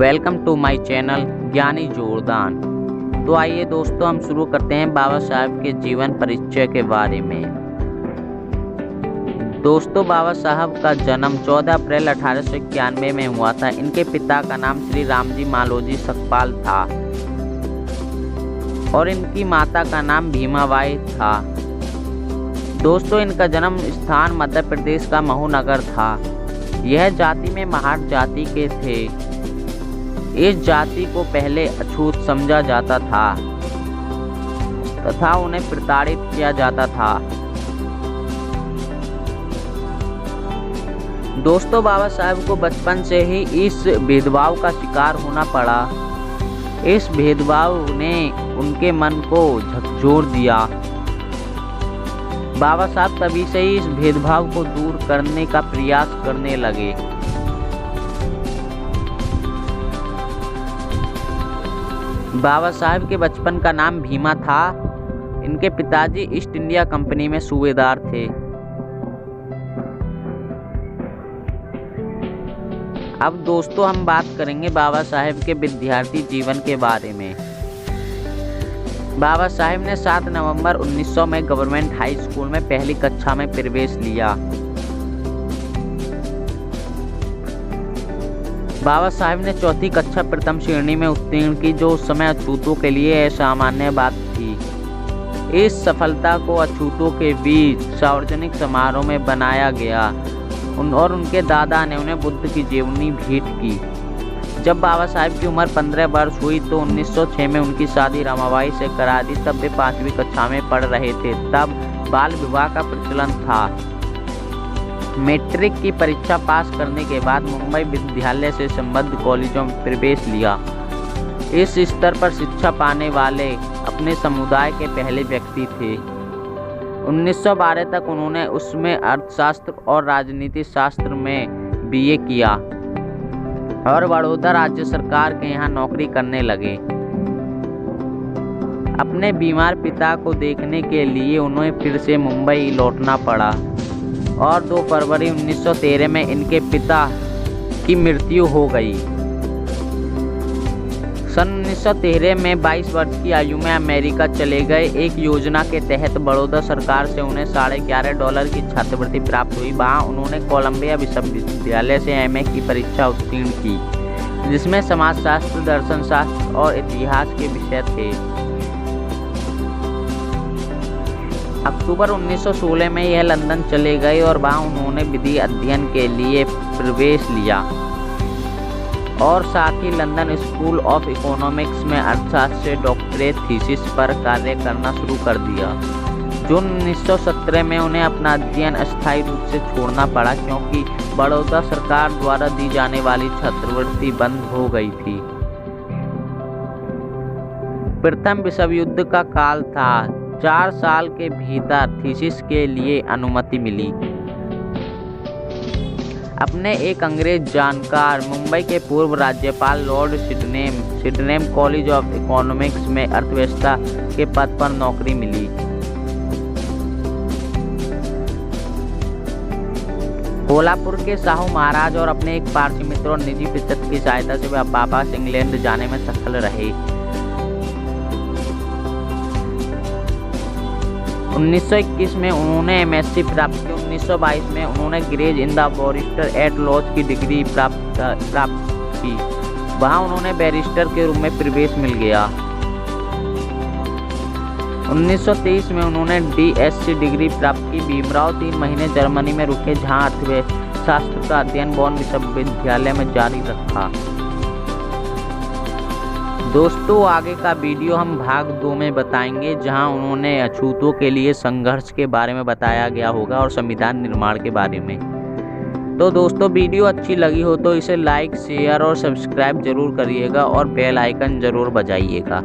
Welcome to my channel ज्ञानी जोरदान। तो आइए दोस्तों, हम शुरू करते हैं बाबा साहब के जीवन परिचय के बारे में। दोस्तों, बाबा साहब का जन्म 14 अप्रैल 1891 में हुआ था। इनके पिता का नाम श्री रामजी मालोजी सकपाल था और इनकी माता का नाम भीमाबाई था। दोस्तों, इनका जन्म स्थान मध्य प्रदेश का महू नगर था। यह जाति में महार जाति के थे। इस जाति को पहले अछूत समझा जाता था तथा उन्हें प्रताड़ित किया जाता था। दोस्तों, बाबा साहब को बचपन से ही इस भेदभाव का शिकार होना पड़ा। इस भेदभाव ने उनके मन को झकझोर दिया। बाबा साहब तभी से ही इस भेदभाव को दूर करने का प्रयास करने लगे। बाबा साहब के बचपन का नाम भीमा था। इनके पिताजी ईस्ट इंडिया कंपनी में सूबेदार थे। अब दोस्तों, हम बात करेंगे बाबा साहब के विद्यार्थी जीवन के बारे में। बाबा साहब ने 7 नवंबर 1900 में गवर्नमेंट हाई स्कूल में पहली कक्षा में प्रवेश लिया। बाबा साहब ने 4वीं कक्षा प्रथम श्रेणी में उत्तीर्ण की, जो उस समय अछूतों के लिए असामान्य बात थी। इस सफलता को अछूतों के बीच सार्वजनिक समारोह में बनाया गया और उनके दादा ने उन्हें बुद्ध की जीवनी भेंट की। जब बाबा साहब की उम्र 15 वर्ष हुई तो 1906 में उनकी शादी रमाबाई से करा दी। तब वे 5वीं कक्षा में पढ़ रहे थे। तब बाल विवाह का प्रचलन था। मैट्रिक की परीक्षा पास करने के बाद मुंबई विद्यालय से संबद्ध कॉलेजों में प्रवेश लिया। इस स्तर पर शिक्षा पाने वाले अपने समुदाय के पहले व्यक्ति थे। 1912 तक उन्होंने उसमें अर्थशास्त्र और राजनीति शास्त्र में बीए किया और बड़ौदा राज्य सरकार के यहाँ नौकरी करने लगे। अपने बीमार पिता को देखने के लिए उन्हें फिर से मुंबई लौटना पड़ा और 2 फरवरी 1913 में इनके पिता की मृत्यु हो गई। सन 1913 में 22 वर्ष की आयु में अमेरिका चले गए। एक योजना के तहत बड़ौदा सरकार से उन्हें $11.5 की छात्रवृत्ति प्राप्त हुई। वहाँ उन्होंने कोलंबिया विश्वविद्यालय से एमए की परीक्षा उत्तीर्ण की, जिसमें समाजशास्त्र, दर्शन शास्त्र और इतिहास के विषय थे। अक्टूबर 1916 में यह लंदन चले गए और वहाँ उन्होंने विधि अध्ययन के लिए प्रवेश लिया और साथ ही लंदन स्कूल ऑफ इकोनॉमिक्स में अर्थशास्त्र से डॉक्टरेट थीसिस पर कार्य करना शुरू कर दिया। जून 1917 में उन्हें अपना अध्ययन अस्थायी रूप से छोड़ना पड़ा, क्योंकि बड़ौदा सरकार द्वारा दी जाने वाली छात्रवृत्ति बंद हो गई थी। प्रथम विश्व युद्ध का काल था। 4 साल के भीतर थीसिस के लिए अनुमति मिली। अपने एक अंग्रेज जानकार, मुंबई के पूर्व राज्यपाल Lord Sydenham college of economics में अर्थव्यवस्था के पद पर नौकरी मिली। कोल्हापुर के साहू महाराज और अपने एक पारसी मित्र और निजी बचत की सहायता से वे वापस इंग्लैंड जाने में सफल रहे। 1921 में उन्होंने एमएससी प्राप्त की। 1922 में उन्होंने Gray's inn the barrister at laws की डिग्री प्राप्त की। वहां उन्होंने बैरिस्टर के रूप में प्रवेश मिल गया। 1923 में उन्होंने डीएससी डिग्री प्राप्त की। भीमराव 3 महीने जर्मनी में रुके, जहां अर्थशास्त्र का अध्ययन बॉन विश्वविद्यालय में जारी रखा। दोस्तों, आगे का वीडियो हम भाग 2 में बताएंगे, जहां उन्होंने अछूतों के लिए संघर्ष के बारे में बताया गया होगा और संविधान निर्माण के बारे में। तो दोस्तों, वीडियो अच्छी लगी हो तो इसे लाइक, शेयर और सब्सक्राइब जरूर करिएगा और बेल आइकन जरूर बजाइएगा।